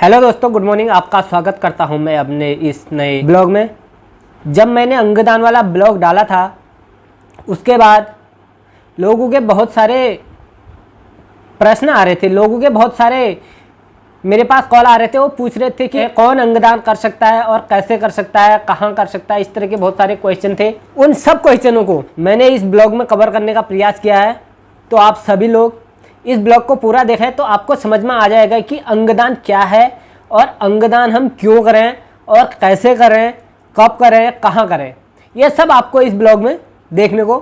Hello दोस्तों, good morning. आपका स्वागत करता हूं मैं अपने इस नए ब्लॉग में। जब मैंने अंगदान वाला ब्लॉग डाला था उसके बाद लोगों के बहुत सारे प्रश्न आ रहे थे, लोगों के बहुत सारे मेरे पास कॉल आ रहे थे। वो पूछ रहे थे कि कौन अंगदान कर सकता है और कैसे कर सकता है, कहाँ कर सकता है। इस तरह के बहुत सारे क्वेश्चन थे। उन सब क्वेश्चनों को मैंने इस ब्लॉग में कवर करने का प्रयास किया है। तो आप सभी लोग इस ब्लॉग को पूरा देखें तो आपको समझ में आ जाएगा कि अंगदान क्या है और अंगदान हम क्यों करें और कैसे करें, कब करें, कहाँ करें। ये सब आपको इस ब्लॉग में देखने को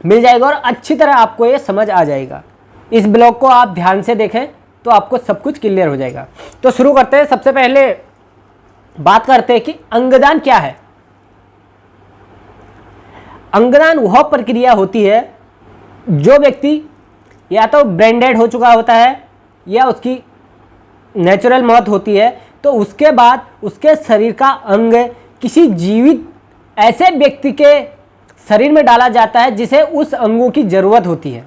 मिल जाएगा और अच्छी तरह आपको ये समझ आ जाएगा। इस ब्लॉग को आप ध्यान से देखें तो आपको सब कुछ क्लियर हो जाएगा। तो शुरू करते हैं। सबसे पहले बात करते हैं कि अंगदान क्या है। अंगदान वह प्रक्रिया होती है जो व्यक्ति या तो ब्रेन डेड हो चुका होता है या उसकी नेचुरल मौत होती है, तो उसके बाद उसके शरीर का अंग किसी जीवित ऐसे व्यक्ति के शरीर में डाला जाता है जिसे उस अंगों की ज़रूरत होती है।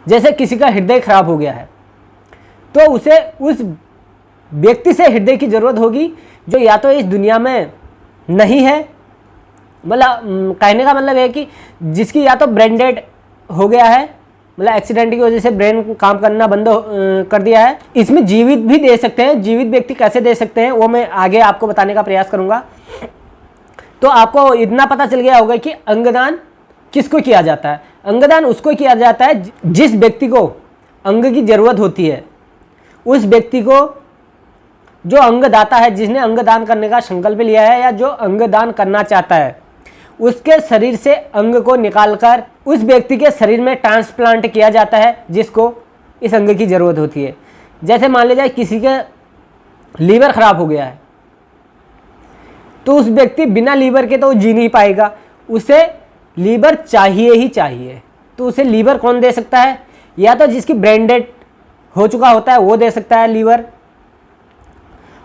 जैसे किसी का हृदय खराब हो गया है तो उसे उस व्यक्ति से हृदय की ज़रूरत होगी जो या तो इस दुनिया में नहीं है, मतलब कहने का मतलब है कि जिसकी या तो ब्रेन डेड हो गया है, मतलब एक्सीडेंट की वजह से ब्रेन काम करना बंद कर दिया है। इसमें जीवित भी दे सकते हैं। जीवित व्यक्ति कैसे दे सकते हैं वो मैं आगे आपको बताने का प्रयास करूंगा। तो आपको इतना पता चल गया होगा कि अंगदान किसको किया जाता है। अंगदान उसको किया जाता है जिस व्यक्ति को अंग की ज़रूरत होती है। उस व्यक्ति को जो अंगदाता है, जिसने अंगदान करने का संकल्प लिया है या जो अंगदान करना चाहता है, उसके शरीर से अंग को निकालकर उस व्यक्ति के शरीर में ट्रांसप्लांट किया जाता है जिसको इस अंग की ज़रूरत होती है। जैसे मान लीजिए किसी के लीवर खराब हो गया है तो उस व्यक्ति बिना लीवर के तो जी नहीं पाएगा, उसे लीवर चाहिए ही चाहिए। तो उसे लीवर कौन दे सकता है? या तो जिसकी ब्रेन डेड हो चुका होता है वो दे सकता है लीवर,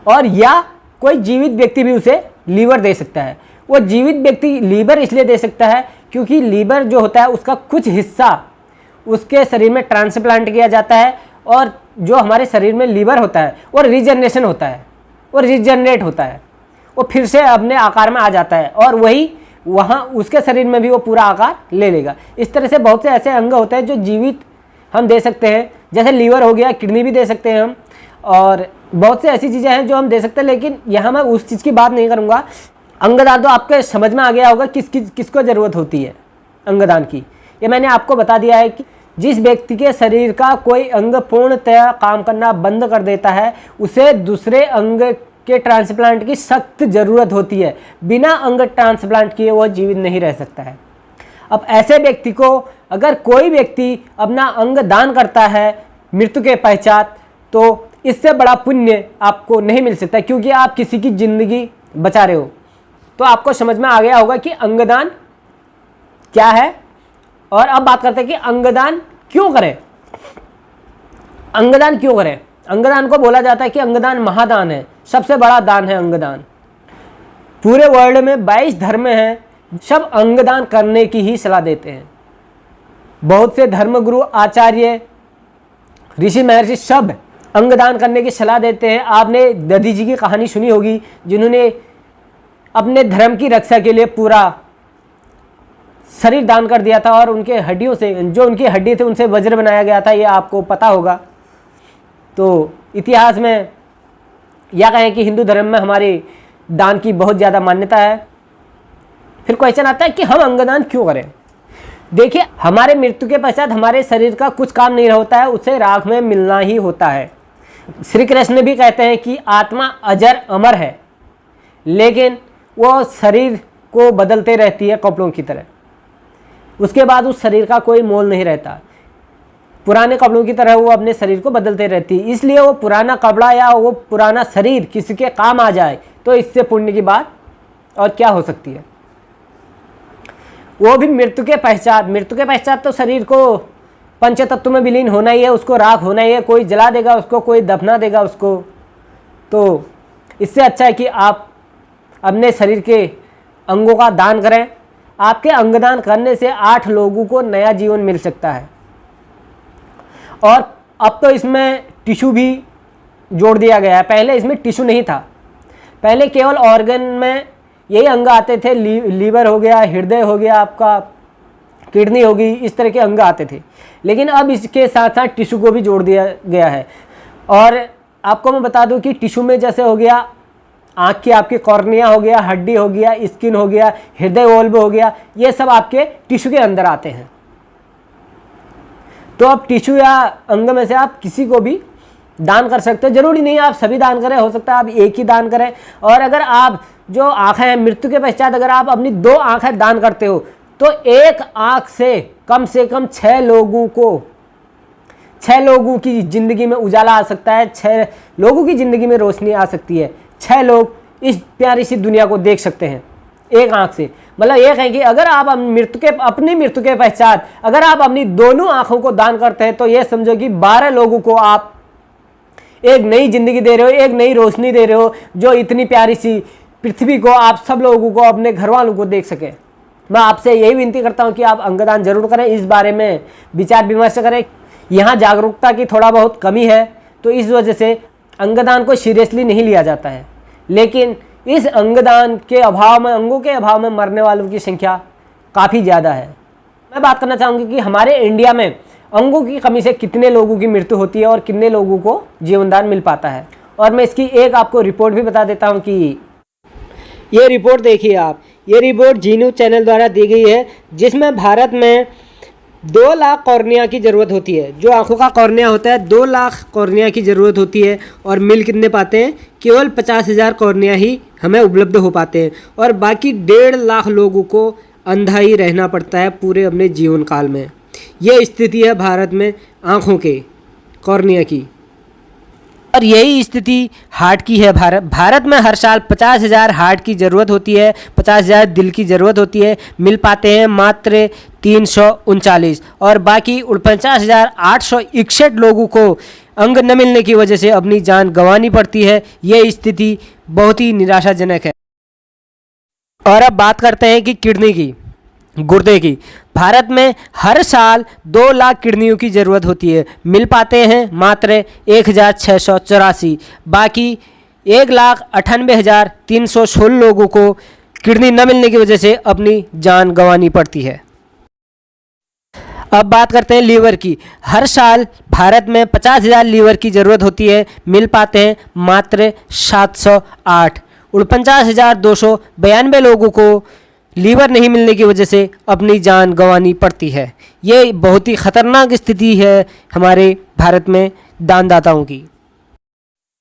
और या कोई जीवित व्यक्ति भी उसे लीवर दे सकता है। वो जीवित व्यक्ति लीवर इसलिए दे सकता है क्योंकि लीवर जो होता है उसका कुछ हिस्सा उसके शरीर में ट्रांसप्लांट किया जाता है, और जो हमारे शरीर में लीवर होता है वो रीजनरेशन होता है, वो रीजनरेट होता है, वो फिर से अपने आकार में आ जाता है और वही वहाँ उसके शरीर में भी वो पूरा आकार ले लेगा। इस तरह से बहुत से ऐसे अंग होते हैं जो जीवित हम दे सकते हैं। जैसे लीवर हो गया, किडनी भी दे सकते हैं हम, और बहुत से ऐसी चीज़ें हैं जो हम दे सकते हैं। लेकिन यहाँ मैं उस चीज़ की बात नहीं करूँगा। अंगदान तो आपके समझ में आ गया होगा किसको ज़रूरत होती है अंगदान की। ये मैंने आपको बता दिया है कि जिस व्यक्ति के शरीर का कोई अंग पूर्णतः काम करना बंद कर देता है उसे दूसरे अंग के ट्रांसप्लांट की सख्त ज़रूरत होती है। बिना अंग ट्रांसप्लांट किए वो जीवित नहीं रह सकता है। अब ऐसे व्यक्ति को अगर कोई व्यक्ति अपना अंग दान करता है मृत्यु के पश्चात, तो इससे बड़ा पुण्य आपको नहीं मिल सकता, क्योंकि आप किसी की ज़िंदगी बचा रहे हो। तो आपको समझ में आ गया होगा कि अंगदान क्या है। और अब बात करते हैं कि अंगदान क्यों करें। अंगदान क्यों करें? अंगदान को बोला जाता है कि अंगदान महादान है, सबसे बड़ा दान है अंगदान। पूरे वर्ल्ड में 22 धर्म हैं, सब अंगदान करने की ही सलाह देते हैं। बहुत से धर्मगुरु, आचार्य, ऋषि, महर्षि सब अंगदान करने की सलाह देते हैं। आपने दधी जी की कहानी सुनी होगी, जिन्होंने अपने धर्म की रक्षा के लिए पूरा शरीर दान कर दिया था और उनके हड्डियों से, जो उनकी हड्डी थे उनसे वज्र बनाया गया था। ये आपको पता होगा। तो इतिहास में या कहें कि हिंदू धर्म में हमारे दान की बहुत ज़्यादा मान्यता है। फिर क्वेश्चन आता है कि हम अंगदान क्यों करें। देखिए, हमारे मृत्यु के पश्चात हमारे शरीर का कुछ काम नहीं होता है, उसे राख में मिलना ही होता है। श्री कृष्ण भी कहते हैं कि आत्मा अजर अमर है, लेकिन वो शरीर को बदलते रहती है कपड़ों की तरह। उसके बाद उस शरीर का कोई मोल नहीं रहता। पुराने कपड़ों की तरह वो अपने शरीर को बदलते रहती है। इसलिए वो पुराना कपड़ा या वो पुराना शरीर किसी के काम आ जाए तो इससे पुण्य की बात और क्या हो सकती है। वो भी मृत्यु के पश्चात तो शरीर को पंचतत्व में विलीन होना ही है, उसको राख होना ही है। कोई जला देगा उसको, कोई दफना देगा उसको। तो इससे अच्छा है कि आप अपने शरीर के अंगों का दान करें। आपके अंगदान करने से 8 लोगों को नया जीवन मिल सकता है। और अब तो इसमें टिश्यू भी जोड़ दिया गया है। पहले इसमें टिश्यू नहीं था, पहले केवल ऑर्गन में यही अंग आते थे, लीवर हो गया, हृदय हो गया, आपका किडनी होगी, इस तरह के अंग आते थे। लेकिन अब इसके साथ साथ टिश्यू को भी जोड़ दिया गया है। और आपको मैं बता दूं कि टिश्यू में जैसे हो गया आँख की आपकी कॉर्निया हो गया, हड्डी हो गया, स्किन हो गया, हृदय वॉल्व हो गया, ये सब आपके टिश्यू के अंदर आते हैं। तो अब टिश्यू या अंग में से आप किसी को भी दान कर सकते हो, जरूरी नहीं आप सभी दान करें, हो सकता है आप एक ही दान करें। और अगर आप जो आँखें हैं, मृत्यु के पश्चात अगर आप अपनी 2 आँखें दान करते हो तो एक आँख से कम 6 लोगों की ज़िंदगी में उजाला आ सकता है, 6 लोगों की ज़िंदगी में रोशनी आ सकती है, 6 लोग इस प्यारी सी दुनिया को देख सकते हैं एक आँख से। मतलब ये है कि अगर आप अपनी मृत्यु के पश्चात अगर आप अपनी दोनों आँखों को दान करते हैं तो ये समझो कि 12 लोगों को आप एक नई जिंदगी दे रहे हो, एक नई रोशनी दे रहे हो, जो इतनी प्यारी सी पृथ्वी को आप सब लोगों को, अपने घर वालों को देख सके। मैं आपसे यही विनती करता हूं कि आप अंगदान जरूर करें, इस बारे में विचार विमर्श करें। यहाँ जागरूकता की थोड़ा बहुत कमी है, तो इस वजह से अंगदान को सीरियसली नहीं लिया जाता है। लेकिन इस अंगदान के अभाव में, अंगों के अभाव में मरने वालों की संख्या काफ़ी ज़्यादा है। मैं बात करना चाहूँगी कि हमारे इंडिया में अंगों की कमी से कितने लोगों की मृत्यु होती है और कितने लोगों को जीवनदान मिल पाता है। और मैं इसकी एक आपको रिपोर्ट भी बता देता हूँ कि ये रिपोर्ट देखिए आप, ये रिपोर्ट जी न्यूज़ चैनल द्वारा दी गई है, जिसमें भारत में 2 लाख कॉर्निया की ज़रूरत होती है। जो आंखों का कॉर्निया होता है 2 लाख कॉर्निया की ज़रूरत होती है, और मिल कितने पाते हैं? केवल 50,000 कॉर्निया ही हमें उपलब्ध हो पाते हैं, और बाकी 1.5 लाख लोगों को अंधा ही रहना पड़ता है पूरे अपने जीवन काल में। यह स्थिति है भारत में आँखों के कॉर्निया की। और यही स्थिति हार्ट की है। भारत में हर साल 50,000 हार्ट की ज़रूरत होती है, 50,000 दिल की ज़रूरत होती है, मिल पाते हैं मात्र 339, और बाकी 49,861 लोगों को अंग न मिलने की वजह से अपनी जान गंवानी पड़ती है। ये स्थिति बहुत ही निराशाजनक है। और अब बात करते हैं कि किडनी की, गुर्दे की। भारत में हर साल 2 लाख किडनियों की ज़रूरत होती है, मिल पाते हैं मात्र 1,684, बाकी 1,98,316 लोगों को किडनी न मिलने की वजह से अपनी जान गंवानी पड़ती है। अब बात करते हैं लीवर की। हर साल भारत में 50,000 लीवर की ज़रूरत होती है, मिल पाते हैं मात्र 708। 49,292 लोगों को लीवर नहीं मिलने की वजह से अपनी जान गंवानी पड़ती है। ये बहुत ही ख़तरनाक स्थिति है हमारे भारत में दानदाताओं की।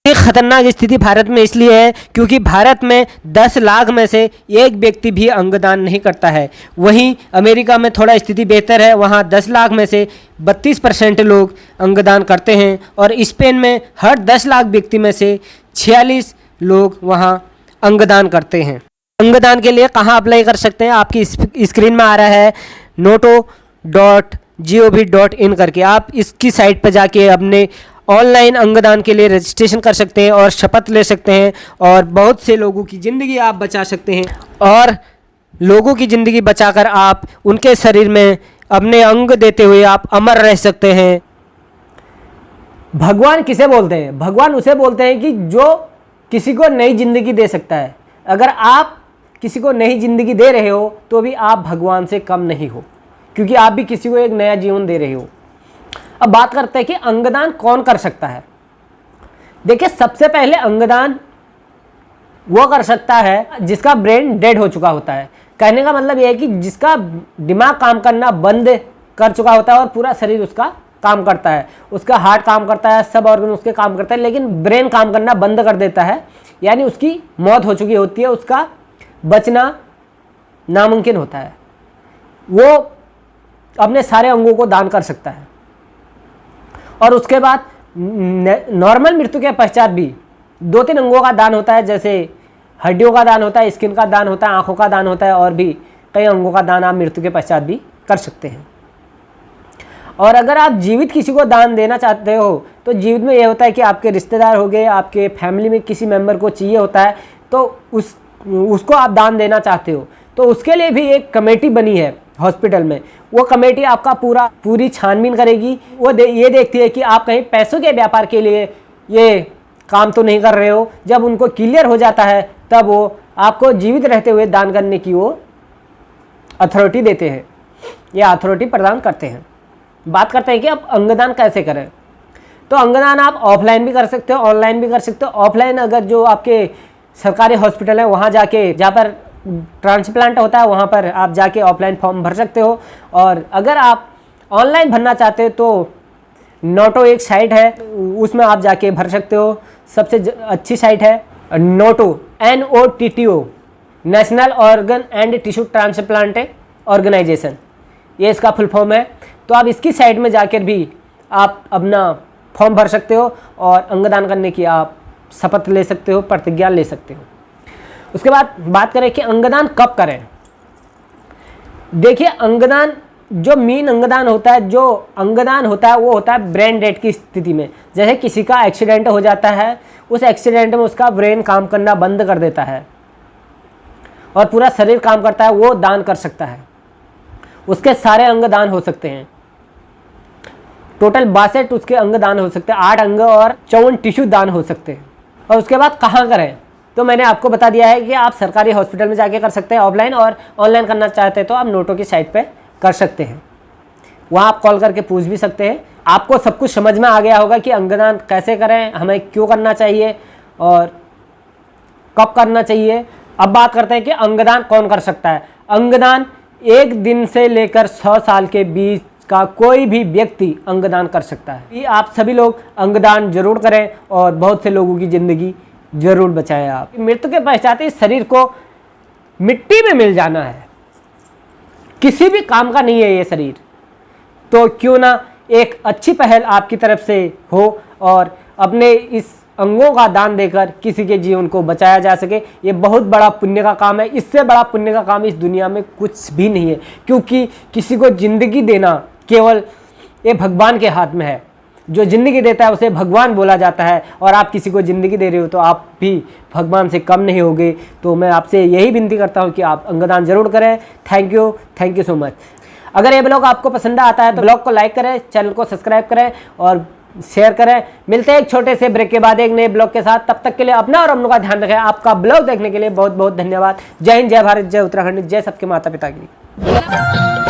ये खतरनाक स्थिति भारत में इसलिए है क्योंकि भारत में 10 लाख में से एक व्यक्ति भी अंगदान नहीं करता है। वहीं अमेरिका में थोड़ा स्थिति बेहतर है, वहाँ 10 लाख में से 32% लोग अंगदान करते हैं, और स्पेन में हर 10 लाख व्यक्ति में से 46 लोग वहाँ अंगदान करते हैं। अंगदान के लिए कहाँ अप्लाई कर सकते हैं? आपकी स्क्रीन में आ रहा है noto.gov.in करके, आप इसकी साइट पर जाके अपने ऑनलाइन अंगदान के लिए रजिस्ट्रेशन कर सकते हैं और शपथ ले सकते हैं, और बहुत से लोगों की ज़िंदगी आप बचा सकते हैं, और लोगों की ज़िंदगी बचाकर आप उनके शरीर में अपने अंग देते हुए आप अमर रह सकते हैं। भगवान किसे बोलते हैं? भगवान उसे बोलते हैं कि जो किसी को नई ज़िंदगी दे सकता है। अगर आप किसी को नई ज़िंदगी दे रहे हो तो भी आप भगवान से कम नहीं हो, क्योंकि आप भी किसी को एक नया जीवन दे रहे हो। अब बात करते हैं कि अंगदान कौन कर सकता है। देखिए, सबसे पहले अंगदान वो कर सकता है जिसका ब्रेन डेड हो चुका होता है। कहने का मतलब यह है कि जिसका दिमाग काम करना बंद कर चुका होता है और पूरा शरीर उसका काम करता है, उसका हार्ट काम करता है, सब ऑर्गन उसके काम करता है, लेकिन ब्रेन काम करना बंद कर देता है, यानी उसकी मौत हो चुकी होती है, उसका बचना नामुमकिन होता है। वो अपने सारे अंगों को दान कर सकता है, और उसके बाद नॉर्मल मृत्यु के पश्चात भी 2-3 अंगों का दान होता है, जैसे हड्डियों का दान होता है, स्किन का दान होता है, आँखों का दान होता है, और भी कई अंगों का दान आप मृत्यु के पश्चात भी कर सकते हैं। और अगर आप जीवित किसी को दान देना चाहते हो तो जीवित में यह होता है कि आपके रिश्तेदार हो गए, आपके फैमिली में किसी मेंबर को चाहिए होता है, तो उसको आप दान देना चाहते हो, तो उसके लिए भी एक कमेटी बनी है हॉस्पिटल में। वो कमेटी आपका पूरी छानबीन करेगी। वो ये देखती है कि आप कहीं पैसों के व्यापार के लिए ये काम तो नहीं कर रहे हो, जब उनको क्लियर हो जाता है तब वो आपको जीवित रहते हुए दान करने की वो अथॉरिटी देते हैं या अथॉरिटी प्रदान करते हैं। बात करते हैं कि आप अंगदान कैसे करें। तो अंगदान आप ऑफलाइन भी कर सकते हो, ऑनलाइन भी कर सकते हो। ऑफलाइन अगर जो आपके सरकारी हॉस्पिटल है वहाँ जाके, जहाँ पर ट्रांसप्लांट होता है वहाँ पर आप जाके ऑफलाइन फॉर्म भर सकते हो। और अगर आप ऑनलाइन भरना चाहते हो तो नोटो एक साइट है, उसमें आप जाके भर सकते हो। सबसे अच्छी साइट है NOTTO, NOTTO, national organ and tissue transplant organisation, ये इसका फुल फॉर्म है। तो आप इसकी साइट में जाकर भी आप अपना फॉर्म भर सकते हो और अंगदान करने की आप शपथ ले सकते हो, प्रतिज्ञा ले सकते हो। उसके बाद बात करें कि अंगदान कब करें। देखिए, अंगदान जो मेन अंगदान होता है, जो अंगदान होता है वो होता है ब्रेन डेड की स्थिति में। जैसे किसी का एक्सीडेंट हो जाता है, उस एक्सीडेंट में उसका ब्रेन काम करना बंद कर देता है और पूरा शरीर काम करता है, वो दान कर सकता है। उसके सारे अंग दान हो सकते हैं। टोटल 62 उसके अंग दान हो सकते हैं, 8 अंग और 54 टिश्यू दान हो सकते हैं। और उसके बाद कहाँ करें, तो मैंने आपको बता दिया है कि आप सरकारी हॉस्पिटल में जाके कर सकते हैं ऑफलाइन, और ऑनलाइन करना चाहते हैं तो आप नोटो की साइट पे कर सकते हैं। वहाँ आप कॉल करके पूछ भी सकते हैं। आपको सब कुछ समझ में आ गया होगा कि अंगदान कैसे करें, हमें क्यों करना चाहिए और कब करना चाहिए। अब बात करते हैं कि अंगदान कौन कर सकता है। अंगदान 1 दिन से लेकर 100 साल के बीच का कोई भी व्यक्ति अंगदान कर सकता है। ये आप सभी लोग अंगदान जरूर करें और बहुत से लोगों की ज़िंदगी जरूर बचाएं। आप मृत्यु के पश्चात इस शरीर को मिट्टी में मिल जाना है, किसी भी काम का नहीं है ये शरीर। तो क्यों ना एक अच्छी पहल आपकी तरफ से हो और अपने इस अंगों का दान देकर किसी के जीवन को बचाया जा सके। ये बहुत बड़ा पुण्य का काम है। इससे बड़ा पुण्य का काम इस दुनिया में कुछ भी नहीं है, क्योंकि किसी को ज़िंदगी देना केवल ये भगवान के हाथ में है। जो ज़िंदगी देता है उसे भगवान बोला जाता है, और आप किसी को ज़िंदगी दे रहे हो तो आप भी भगवान से कम नहीं होगे। तो मैं आपसे यही विनती करता हूँ कि आप अंगदान जरूर करें। Thank you so much. अगर ये ब्लॉग आपको पसंद आता है तो ब्लॉग को लाइक करें, चैनल को सब्सक्राइब करें और शेयर करें। मिलते हैं एक छोटे से ब्रेक के बाद एक नए ब्लॉग के साथ। तब तक के लिए अपना और अपनों का ध्यान रखें। आपका ब्लॉग देखने के लिए बहुत बहुत धन्यवाद। जय हिंद, जय भारत, जय उत्तराखंड, जय सबके माता पिता की।